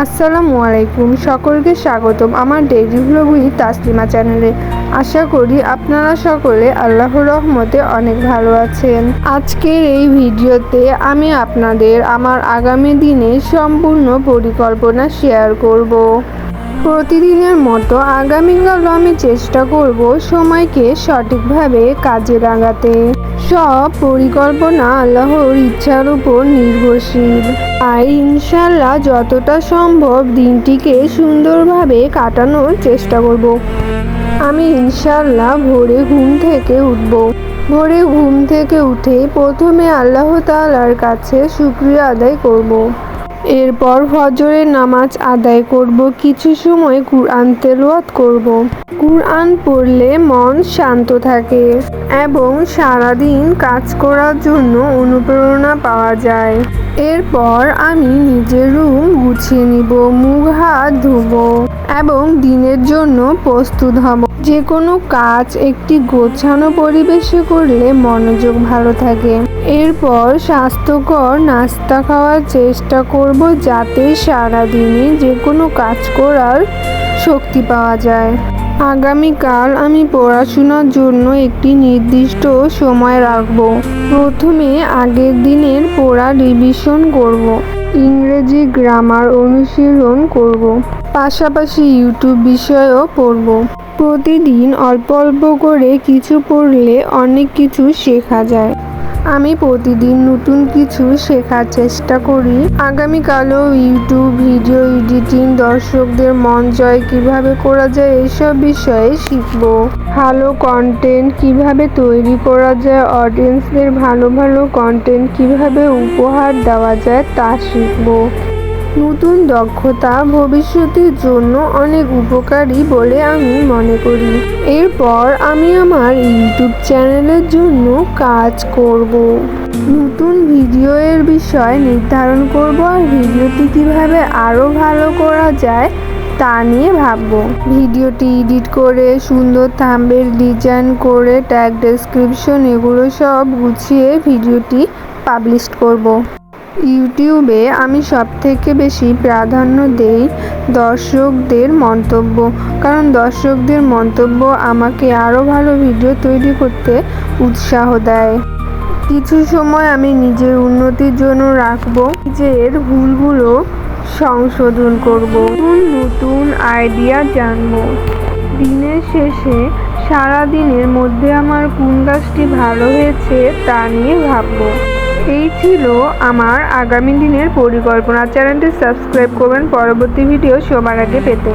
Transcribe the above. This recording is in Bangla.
আসসালামু আলাইকুম, সকলকে স্বাগতম আমার ডেইলি ভ্লগ উইথ তাসলিমা চ্যানেলে। আশা করি আপনারা সকলে আল্লাহর রহমতে অনেক ভালো আছেন। আজকের এই ভিডিওতে আমি আপনাদের আমার আগামী দিনের সম্পূর্ণ পরিকল্পনা শেয়ার করব। প্রতিদিনের মতো আগামীকালও আমি চেষ্টা করব সময়কে সঠিকভাবে কাজে লাগাতে। সব পরিকল্পনা আল্লাহর ইচ্ছার উপর নির্ভরশীল, তাই ইনশাল্লাহ যতটা সম্ভব দিনটিকে সুন্দরভাবে কাটানোর চেষ্টা করব। আমি ইনশাল্লাহ ভোরে ঘুম থেকে উঠব। ভোরে ঘুম থেকে উঠে প্রথমে আল্লাহ তাআলার কাছে শুকরিয়া আদায় করব। এরপর ফজরের নামাজ আদায় করব। কিছু সময় কুরআন তেলাওয়াত করব। কুরআন পড়লে মন শান্ত থাকে এবং সারাদিন কাজ করার জন্য অনুপ্রেরণা পাওয়া যায়। এরপর আমি নিজের রুম গুছিয়ে নিব, মুখ হাত ধুব এবং দিনের জন্য প্রস্তুত হব। যে কোনো কাজ একটি গোছানো পরিবেশে করলে মনোযোগ ভালো থাকে। এরপর স্বাস্থ্যকর নাস্তা খাওয়ার চেষ্টা করব, যাতে সারাদিনে যে কোনো কাজ করার শক্তি পাওয়া যায়। আগামীকাল আমি পড়াশোনার জন্য একটি নির্দিষ্ট সময় রাখব। প্রথমে আগের দিনের পড়া রিভিশন করব। ইংরেজি গ্রামার অনুশীলন করব। পাশাপাশি ইউটিউব বিষয়েও পড়ব। প্রতিদিন অল্প অল্প করে কিছু পড়লে অনেক কিছু শেখা যায়। আমি প্রতিদিন নতুন কিছু শেখার চেষ্টা করি। আগামীকালও ইউটিউব ভিডিও এডিটিং, দর্শকদের মন জয় কিভাবে করা যায় এসব বিষয়ে শিখব। ভালো কন্টেন্ট কিভাবে তৈরি করা যায়, অডিয়েন্সদের ভালো ভালো কন্টেন্ট কিভাবে উপহার দেওয়া যায় তা শিখব। নতুন দক্ষতা ভবিষ্যতের জন্য অনেক উপকারী বলে আমি মনে করি। এরপর আমি আমার ইউটিউব চ্যানেলের জন্য কাজ করব। নতুন ভিডিওর বিষয় নির্ধারণ করব আর ভিডিওটি কিভাবে আরও ভালো করা যায় তা নিয়ে ভাবব। ভিডিওটি এডিট করে সুন্দর থাম্বনেল ডিজাইন করে ট্যাগ ডেসক্রিপশন এগুলো সব গুছিয়ে ভিডিওটি পাবলিশ করব। ইউটিউবে আমি সবথেকে বেশি প্রাধান্য দেই দর্শকদের মন্তব্য, কারণ দর্শকদের মন্তব্য আমাকে আরও ভালো ভিডিও তৈরি করতে উৎসাহ দেয়। কিছু সময় আমি নিজের উন্নতির জন্য রাখবো, নিজের ভুলগুলো সংশোধন করব, নতুন আইডিয়া জানবো। দিনের শেষে সারা দিনের মধ্যে আমার কোন কাজটি ভালো হয়েছে তা নিয়ে ভাববো। এই ছিল আমার আগামী দিনের পরিকল্পনা। চ্যানেলটি সাবস্ক্রাইব করবেন পরবর্তী ভিডিও সবার আগে পেতে।